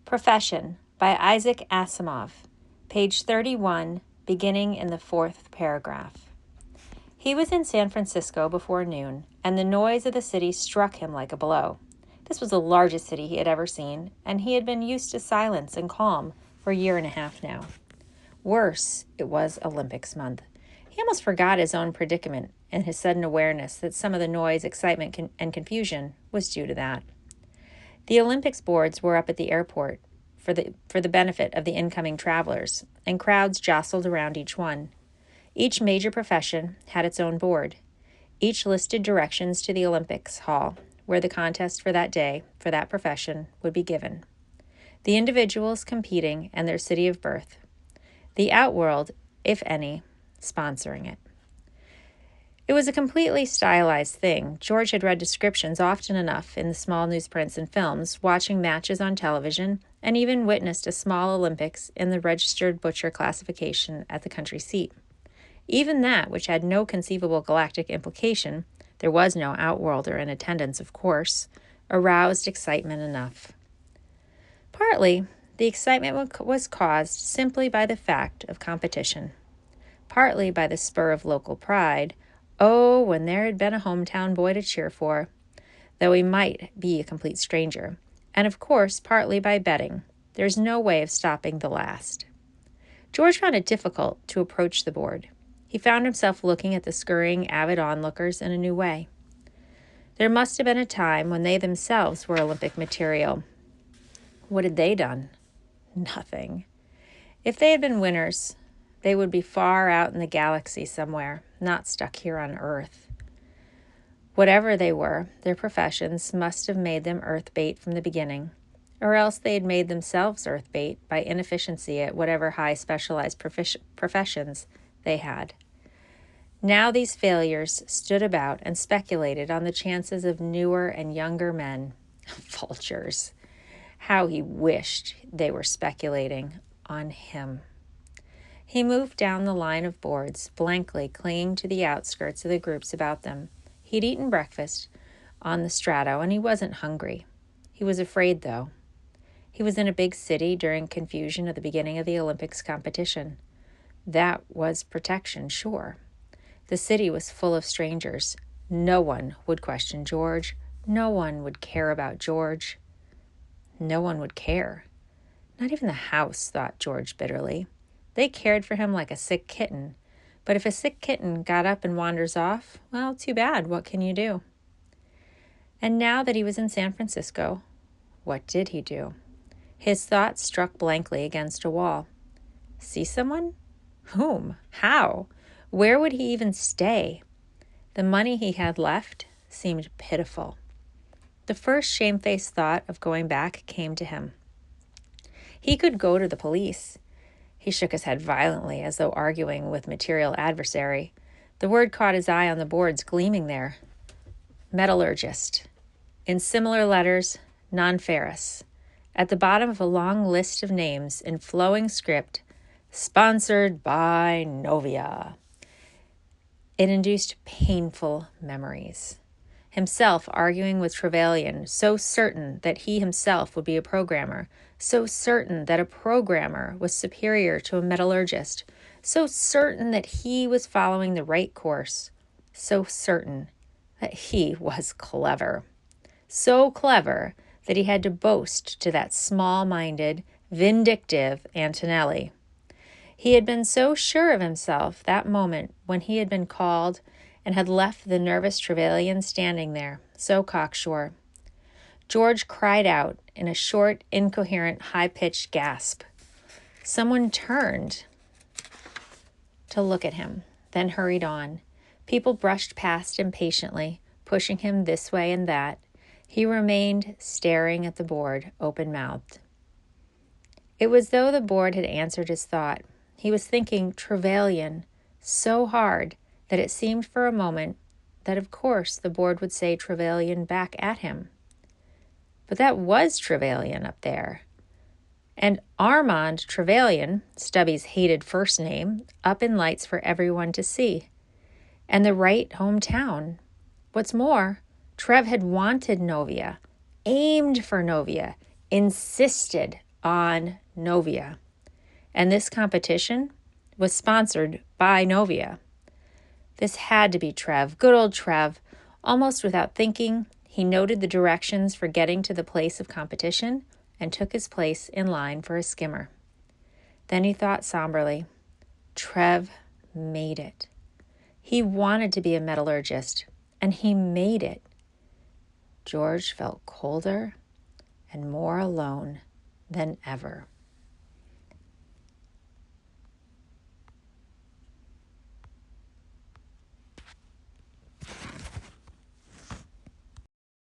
Profession by Isaac Asimov, page 31, beginning in the 4th paragraph. He was in San Francisco before noon, and the noise of the city struck him like a blow. This was the largest city he had ever seen, and he had been used to silence and calm for a year and a half now. Worse, it was Olympics month. He almost forgot his own predicament and his sudden awareness that some of the noise, excitement, and confusion was due to that. The Olympics boards were up at the airport for the benefit of the incoming travelers, and crowds jostled around each one. Each major profession had its own board. Each listed directions to the Olympics hall, where the contest for that day, for that profession, would be given. The individuals competing and their city of birth. The outworld, if any, sponsoring it. It was a completely stylized thing. George had read descriptions often enough in the small newsprints and films, watching matches on television, and even witnessed a small Olympics in the registered butcher classification at the country seat. Even that, which had no conceivable galactic implication, there was no outworlder in attendance, of course, aroused excitement enough. Partly, the excitement was caused simply by the fact of competition. Partly by the spur of local pride. Oh, when there had been a hometown boy to cheer for, though he might be a complete stranger. And of course, partly by betting. There's no way of stopping the last. George found it difficult to approach the board. He found himself looking at the scurrying, avid onlookers in a new way. There must have been a time when they themselves were Olympic material. What had they done? Nothing. If they had been winners, they would be far out in the galaxy somewhere, not stuck here on Earth. Whatever they were, their professions must have made them Earth bait from the beginning, or else they had made themselves Earth bait by inefficiency at whatever high specialized professions they had. Now these failures stood about and speculated on the chances of newer and younger men. Vultures. How he wished they were speculating on him. He moved down the line of boards, blankly clinging to the outskirts of the groups about them. He'd eaten breakfast on the Strato, and he wasn't hungry. He was afraid, though. He was in a big city during confusion at the beginning of the Olympics competition. That was protection, sure. The city was full of strangers. No one would question George. No one would care about George. No one would care. Not even the house, thought George bitterly. They cared for him like a sick kitten. But if a sick kitten got up and wanders off, well, too bad. What can you do? And now that he was in San Francisco, what did he do? His thoughts struck blankly against a wall. See someone? Whom? How? Where would he even stay? The money he had left seemed pitiful. The first shamefaced thought of going back came to him. He could go to the police. He shook his head violently, as though arguing with material adversary. The word caught his eye on the boards gleaming there. Metallurgist. In similar letters, non-ferrous. At the bottom of a long list of names in flowing script, sponsored by Novia. It induced painful memories. Himself arguing with Trevelyan, so certain that he himself would be a programmer, so certain that a programmer was superior to a metallurgist, so certain that he was following the right course, so certain that he was clever. So clever that he had to boast to that small-minded, vindictive Antonelli. He had been so sure of himself that moment when he had been called and had left the nervous Trevelyan standing there, so cocksure. George cried out in a short, incoherent, high-pitched gasp. Someone turned to look at him, then hurried on. People brushed past impatiently, pushing him this way and that. He remained staring at the board, open-mouthed. It was though the board had answered his thought. He was thinking Trevelyan so hard that it seemed for a moment that of course the board would say Trevelyan back at him. But that was Trevelyan up there. And Armand Trevelyan, Stubby's hated first name, up in lights for everyone to see. And the right hometown. What's more, Trev had wanted Novia, aimed for Novia, insisted on Novia. And this competition was sponsored by Novia. This had to be Trev, good old Trev. Almost without thinking, he noted the directions for getting to the place of competition and took his place in line for a skimmer. Then he thought somberly, Trev made it. He wanted to be a metallurgist, and he made it. George felt colder and more alone than ever.